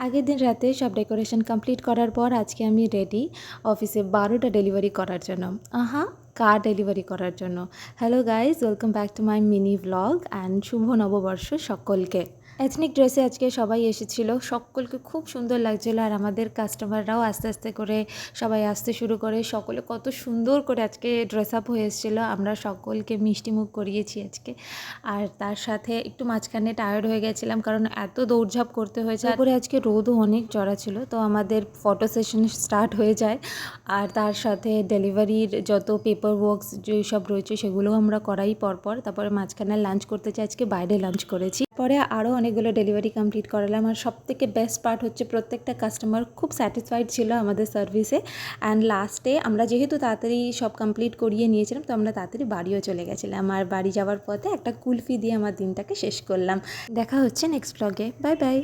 আগের দিন রাতে সব ডেকোরেশন কমপ্লিট করার পর আজকে আমি রেডি অফিসে 12টা ডেলিভারি করার জন্য। কার ডেলিভারি করার জন্য। Hello guys, welcome back to my mini vlog and শুভ নববর্ষ সকলকে। এথনিক ড্রেসে আজকে সবাই এসেছিল, সকলকে খুব সুন্দর লাগছিল। আর আমাদের কাস্টমাররাও আস্তে আস্তে করে সবাই আসতে শুরু করে। সকলে কত সুন্দর করে আজকে ড্রেস আপ হয়ে এসেছিলো। আমরা সকলকে মিষ্টি মুখ করিয়েছি আজকে। আর তার সাথে একটু মাঝখানে টায়ার্ড হয়ে গেছিলাম, কারণ এত দৌড়ঝাঁপ করতে হয়েছে। তারপরে আজকে রোদও অনেক চড়া ছিল, তো আমাদের ফটো সেশন স্টার্ট হয়ে যায়। আর তার সাথে ডেলিভারির যত পেপার ওয়ার্কস যেসব রয়েছে সেগুলোও আমরা করাই পরপর। তারপরে মাঝখানে লাঞ্চ করতে চাই, আজকে বাইরে লাঞ্চ করেছি। পরে আরও অনেকগুলো ডেলিভারি কমপ্লিট করালাম। আর সবথেকে বেস্ট পার্ট হচ্ছে প্রত্যেকটা কাস্টমার খুব স্যাটিসফাইড ছিল আমাদের সার্ভিসে। অ্যান্ড লাস্টে আমরা যেহেতু তাড়াতাড়ি সব কমপ্লিট করিয়ে নিয়েছিলাম, তো আমরা তাড়াতাড়ি বাড়িও চলে গেছিলাম। আর বাড়ি যাওয়ার পথে একটা কুলফি দিয়ে আমার দিনটাকে শেষ করলাম। দেখা হচ্ছে নেক্সট ব্লগে। Bye bye.